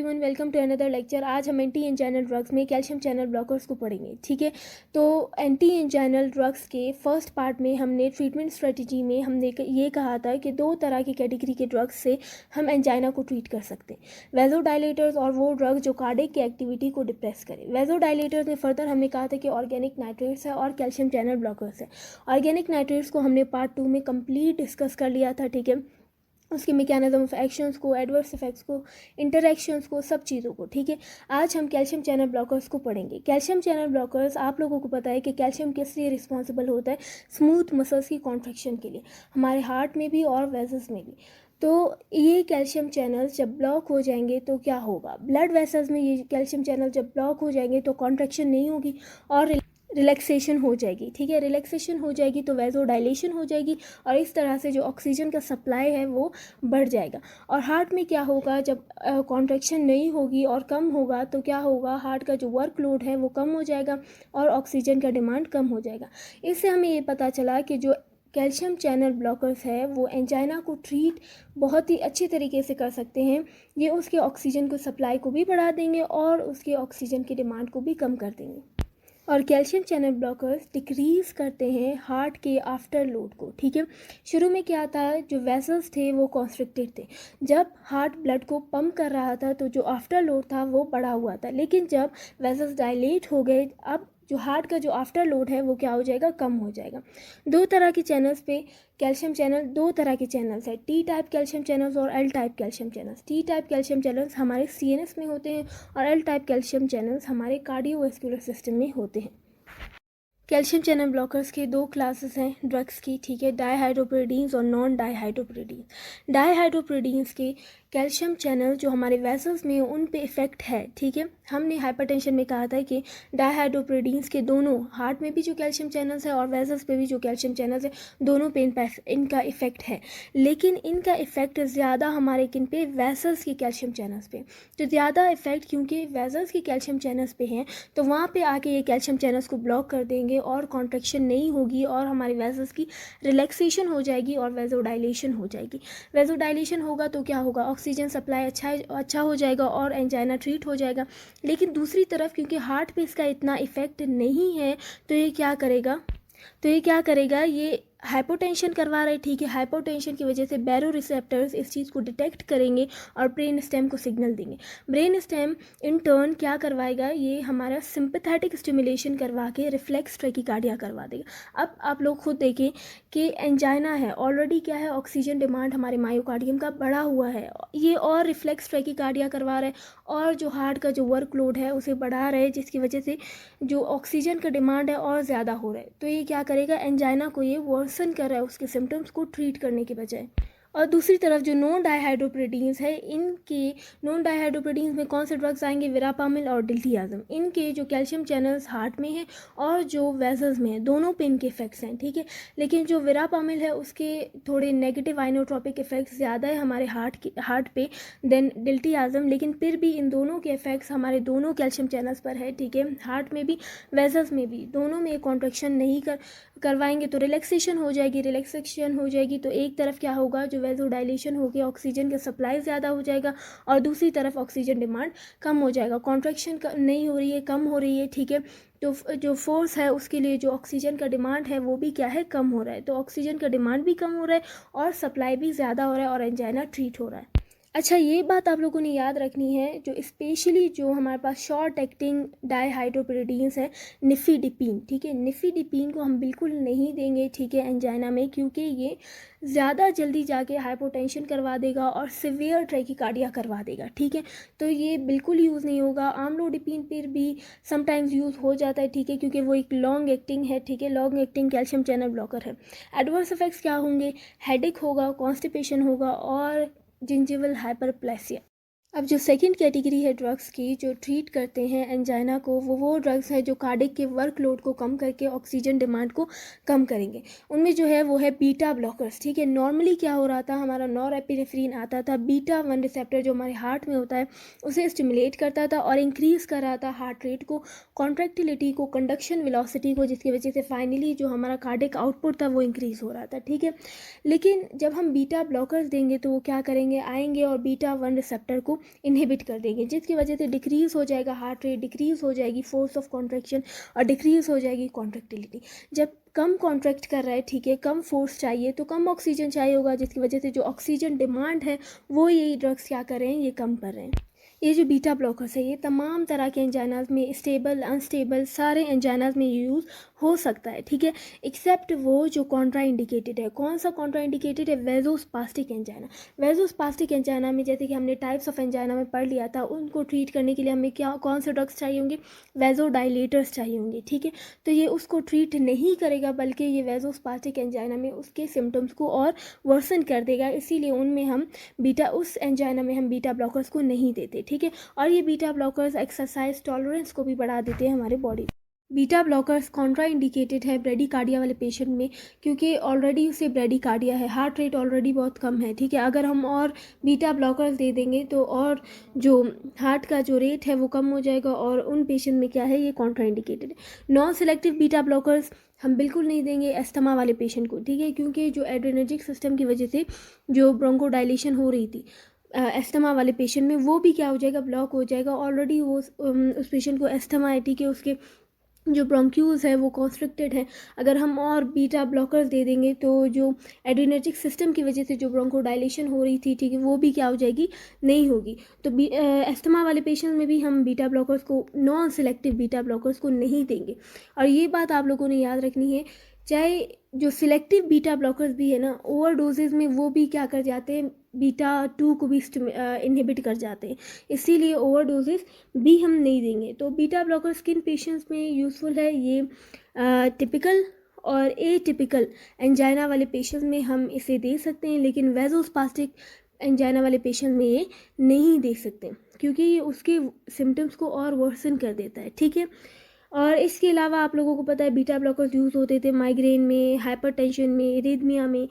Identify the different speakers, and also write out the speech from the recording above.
Speaker 1: Everyone, welcome to another lecture. आज हम anti anginal drugs में कैल्शियम चैनल ब्लॉकर्स को पढ़ेंगे। ठीक है, तो एंटी एंजाइनल ड्रग्स के फर्स्ट पार्ट में हमने ट्रीटमेंट स्ट्रेटजी में हमने ये कहा था कि दो तरह की कैटेगरी के ड्रग्स से हम एंजाइना को ट्रीट कर सकते हैं, वेजोडाइलेटर्स और वो ड्रग्स जो कार्डियक की एक्टिविटी को डिप्रेस करें। वेजोडाइलेटर्स में फर्दर हमने कहा था कि ऑर्गेनिक नाइट्रेट्स है और कैल्शियम चैनल ब्लॉकर्स है। ऑर्गेनिक नाइट्रेट्स को हमने पार्ट 2 में कंप्लीट डिस्कस कर लिया था। ठीक है, उसके मैकेनिज्म ऑफ एक्शंस को, एडवर्स इफेक्ट्स को, इंटरैक्शंस को, सब चीज़ों को। ठीक है, आज हम कैल्शियम चैनल ब्लॉकर्स को पढ़ेंगे। कैल्शियम चैनल ब्लॉकर्स, आप लोगों को पता है कि कैल्शियम किस लिए रिस्पॉन्सिबल होता है? स्मूथ मसल्स की कॉन्ट्रैक्शन के लिए, हमारे हार्ट में भी और वेसल्स में भी। तो ये कैल्शियम चैनल्स जब ब्लॉक हो जाएंगे तो क्या होगा? ब्लड वेसल्स में ये कैल्शियम चैनल जब ब्लॉक हो जाएंगे तो कॉन्ट्रैक्शन नहीं होगी और रिलैक्सेशन हो जाएगी। ठीक है, रिलैक्सेशन हो जाएगी तो वेजोडाइलेशन हो जाएगी और इस तरह से जो ऑक्सीजन का सप्लाई है वो बढ़ जाएगा। और हार्ट में क्या होगा? जब कॉन्ट्रैक्शन नहीं होगी और कम होगा तो क्या होगा? हार्ट का जो वर्कलोड है वो कम हो जाएगा और ऑक्सीजन का डिमांड कम हो जाएगा। इससे हमें ये पता चला कि जो कैल्शियम चैनल ब्लॉकर्स है वो एंजाइना को ट्रीट बहुत ही अच्छे तरीके से कर सकते हैं। ये उसके ऑक्सीजन को सप्लाई को भी बढ़ा देंगे और उसके ऑक्सीजन की डिमांड को भी कम कर देंगे। और कैल्शियम चैनल ब्लॉकर्स डिक्रीज़ करते हैं हार्ट के आफ्टर लोड को। ठीक है, शुरू में क्या था? जो वेसल्स थे वो कॉन्स्ट्रिक्टेड थे। जब हार्ट ब्लड को पंप कर रहा था तो जो आफ्टर लोड था वो बढ़ा हुआ था, लेकिन जब वेसल्स डायलेट हो गए, अब जो हार्ट का जो आफ्टर लोड है वो क्या हो जाएगा? कम हो जाएगा। दो तरह की चैनल्स पे कैल्शियम चैनल, दो तरह के चैनल्स है, टी टाइप कैल्शियम चैनल्स और L type calcium channels. T type calcium channels हमारे सीएनएस में होते हैं और एल टाइप कैल्शियम चैनल्स हमारे कार्डियोवैस्कुलर सिस्टम में होते हैं। कैल्शियम चैनल ब्लॉकर्स के दो क्लासेस हैं ड्रग्स की। ठीक है, डाईहाइड्रोपिरिडीन्स और नॉन डाईहाइड्रोपिरिडीन्स। डाईहाइड्रोपिरिडीन्स के कैल्शियम चैनल जो हमारे वेसल्स में उन पे इफ़ेक्ट है। ठीक है, हमने हाइपरटेंशन में कहा था कि डाईहाइड्रोपिरिडीन्स के दोनों, हार्ट में भी जो कैल्शियम चैनल्स है और वेसल्स पे भी जो कैल्शियम चैनल्स है, दोनों पे इनका इफ़ेक्ट है। लेकिन इनका इफ़ेक्ट ज़्यादा हमारे किन पे? वेसल्स के कैल्शियम चैनल्स पे। तो ज़्यादा इफ़ेक्ट क्योंकि वेसल्स के कैल्शियम चैनल्स पे हैं तो वहाँ पे आके ये कैल्शियम चैनल्स को ब्लॉक कर देंगे और कॉन्ट्रैक्शन नहीं होगी और हमारी वेसल्स की रिलैक्सेशन हो जाएगी और वेजोडाइलेशन हो जाएगी। वेजोडाइलेशन होगा तो क्या होगा? ऑक्सीजन सप्लाई अच्छा हो जाएगा और एंजाइना ट्रीट हो जाएगा। लेकिन दूसरी तरफ क्योंकि हार्ट पे इसका इतना इफ़ेक्ट नहीं है तो ये क्या करेगा? ये हाइपोटेंशन करवा रहे। ठीक है, हाइपोटेंशन की वजह से बैरो रिसेप्टर्स इस चीज़ को डिटेक्ट करेंगे और ब्रेन स्टेम को सिग्नल देंगे। ब्रेन स्टेम इन टर्न क्या करवाएगा? ये हमारा सिंपैथेटिक स्टिमुलेशन करवा के रिफ्लेक्स ट्रैकीकार्डिया करवा देगा। अब आप लोग खुद देखें कि एंजाइना है, ऑलरेडी क्या है? ऑक्सीजन डिमांड हमारे मायोकार्डियम का बढ़ा हुआ है, ये और रिफ्लेक्स ट्रैकीकार्डिया करवा रहा है और जो हार्ट का जो वर्कलोड है उसे बढ़ा रहे, जिसकी वजह से जो ऑक्सीजन का डिमांड है और ज़्यादा हो रहा है। तो ये क्या करेगा? एंजाइना को ये वर्सन कर रहा है उसके सिम्टम्स को ट्रीट करने के बजाय। और दूसरी तरफ जो नॉन डाईहाइड्रोपिरिडीन्स है, इनके नॉन डाईहाइड्रोपिरिडीन्स में कौन से ड्रग्स आएंगे? विरापामिल और डिल्थियाज़म। इनके जो कैल्शियम चैनल्स हार्ट में हैं और जो वेसल्स में हैं, दोनों पे इनके इफेक्ट्स हैं। ठीक है, लेकिन जो विरापामिल है उसके थोड़े नेगेटिव आइनोट्रोपिक इफेक्ट्स ज़्यादा है हमारे हार्ट पे देन डिल्थियाज़म, लेकिन फिर भी इन दोनों के इफेक्ट्स हमारे दोनों कैल्शियम चैनल्स पर है। ठीक है, हार्ट में भी वेसल्स में भी, दोनों में कॉन्ट्रैक्शन नहीं करवाएंगे तो रिलैक्सेशन हो जाएगी। तो एक तरफ क्या होगा? जो वेजोडाइलेशन होगी, ऑक्सीजन का सप्लाई ज़्यादा हो जाएगा और दूसरी तरफ ऑक्सीजन डिमांड कम हो जाएगा। कॉन्ट्रैक्शन नहीं हो रही है, कम हो रही है। ठीक है, तो जो फोर्स है उसके लिए जो ऑक्सीजन का डिमांड है वो भी क्या है? कम हो रहा है। तो ऑक्सीजन का डिमांड भी कम हो रहा है और सप्लाई भी ज़्यादा हो रहा है और एंजाइना ट्रीट हो रहा है। अच्छा, ये बात आप लोगों ने याद रखनी है, जो स्पेशली जो हमारे पास शॉर्ट एक्टिंग डाईहाइड्रोपिरिडीन्स है, निफिडिपिन। ठीक है, निफिडिपिन को हम बिल्कुल नहीं देंगे। ठीक है, एंजाइना में, क्योंकि ये ज़्यादा जल्दी जाके हाइपोटेंशन करवा देगा और सिवियर ट्रैकीकार्डिया करवा देगा। ठीक है, तो ये बिल्कुल यूज़ नहीं होगा। आम्लोडिपिन फिर भी समटाइम्स यूज़ हो जाता है। ठीक है, क्योंकि वो एक लॉन्ग एक्टिंग है। ठीक है, long acting calcium channel blocker है। एडवर्स इफेक्ट्स क्या होंगे? हेडेक होगा, कॉन्स्टिपेशन होगा और जिंजिवल हाइपरप्लेसिया। अब जो सेकंड कैटेगरी है ड्रग्स की जो ट्रीट करते हैं एंजाइना को, वो ड्रग्स है जो कार्डियक के वर्कलोड को कम करके ऑक्सीजन डिमांड को कम करेंगे। उनमें जो है वो है बीटा ब्लॉकर्स। ठीक है, नॉर्मली क्या हो रहा था? हमारा नॉरएपिनेफ्रिन आता था, बीटा 1 रिसेप्टर जो हमारे हार्ट में होता है उसे स्टिमुलेट करता था और इंक्रीज़ कर रहा था हार्ट रेट को, कॉन्ट्रैक्टिलिटी को, कंडक्शन वेलोसिटी को, जिसकी वजह से फाइनली जो हमारा कार्डियक आउटपुट था वो इंक्रीज़ हो रहा था। ठीक है, लेकिन जब हम बीटा ब्लॉकर्स देंगे तो वो क्या करेंगे? आएंगे और बीटा 1 रिसेप्टर को इनहिबिट कर देंगे, जिसकी वजह से डिक्रीज़ हो जाएगा हार्ट रेट, डिक्रीज़ हो जाएगी फोर्स ऑफ कॉन्ट्रैक्शन और डिक्रीज़ हो जाएगी कॉन्ट्रैक्टिलिटी। जब कम कॉन्ट्रैक्ट कर रहा है, ठीक है, कम फोर्स चाहिए तो कम ऑक्सीजन चाहिए होगा, जिसकी वजह से जो ऑक्सीजन डिमांड है वो ये ड्रग्स क्या कर रहे हैं, ये कम कर रहे हैं। ये जो बीटा ब्लॉकर्स है ये तमाम तरह के एंजाइनाज में, स्टेबल अनस्टेबल सारे एंजाइनाज में यूज़ हो सकता है, ठीक है, एक्सेप्ट वो जो कॉन्ट्रा इंडिकेटेड है। कौन सा कॉन्ट्रा इंडिकेटेड है? वेजोस्पास्टिक एंजाइना। वेजोस्पास्टिक एंजाइना में जैसे कि हमने टाइप्स ऑफ एंजाइना में पढ़ लिया था, उनको ट्रीट करने के लिए हमें क्या कौन से ड्रग्स चाहिए होंगे? वेजोडाइलेटर्स चाहिए होंगे, ठीक है। तो ये उसको ट्रीट नहीं करेगा, बल्कि ये वेजोस्पास्टिक एंजाइना में उसके सिम्टम्स को और वर्सन कर देगा, इसीलिए उनमें हम उस एंजाइना में हम बीटा ब्लॉकर्स को नहीं देते, ठीक है। और ये बीटा ब्लॉकर्स एक्सरसाइज टॉलरेंस को भी बढ़ा देते हैं हमारे body. Beta blockers Contra indicated है ब्रेडिकार्डिया वाले पेशेंट में, क्योंकि ऑलरेडी उसे ब्रेडिकार्डिया है, हार्ट रेट ऑलरेडी बहुत कम है, ठीक है। अगर हम और बीटा ब्लॉकर्स दे देंगे तो और जो हार्ट का जो रेट है वो कम हो जाएगा, और उन पेशेंट में क्या है, ये कॉन्ट्रा इंडिकेटेड है। नॉन सिलेक्टिव बीटा ब्लॉकर्स हम बिल्कुल नहीं देंगे अस्थमा वाले पेशेंट को, ठीक है, क्योंकि जो एड्रेनर्जिक सिस्टम की वजह से जो ब्रोंकोडाइलेशन हो रही थी एस्थमा वाले पेशेंट में, वो भी क्या हो जाएगा, ब्लॉक हो जाएगा। ऑलरेडी वो उस पेशेंट को एस्थमा है, ठीक है, उसके जो ब्रोंक्यूल्स है वो कॉन्स्ट्रिक्टेड है। अगर हम और बीटा ब्लॉकर्स दे देंगे तो जो एड्रेनर्जिक सिस्टम की वजह से जो ब्रोंकोडाइलेशन हो रही थी, ठीक है, वो भी क्या हो जाएगी, नहीं होगी। तो एस्थमा वाले पेशेंट में भी हम बीटा ब्लॉकर्स को, नॉन सिलेक्टिव बीटा ब्लॉकर्स को नहीं देंगे। और ये बात आप लोगों ने याद रखनी है, चाहे जो सिलेक्टिव बीटा ब्लॉकर्स भी है ना, ओवर डोजेज में वो भी क्या कर जाते हैं, बीटा 2 को भी इनहिबिट कर जाते हैं, इसीलिए ओवर डोजेज भी हम नहीं देंगे। तो बीटा ब्लॉकर्स किन पेशेंट्स में यूज़फुल है? ये टिपिकल और एटिपिकल एंजाइना वाले पेशेंट्स में हम इसे दे सकते हैं, लेकिन वेजोस्पास्टिक एंजाइना वाले पेशेंट में ये नहीं दे सकते, क्योंकि ये उसके सिम्टम्स को और वर्सन कर देता है, ठीक है। और इसके अलावा आप लोगों को पता है बीटा ब्लॉकर्स यूज़ होते थे माइग्रेन में, हाइपरटेंशन में, एरिथमिया में,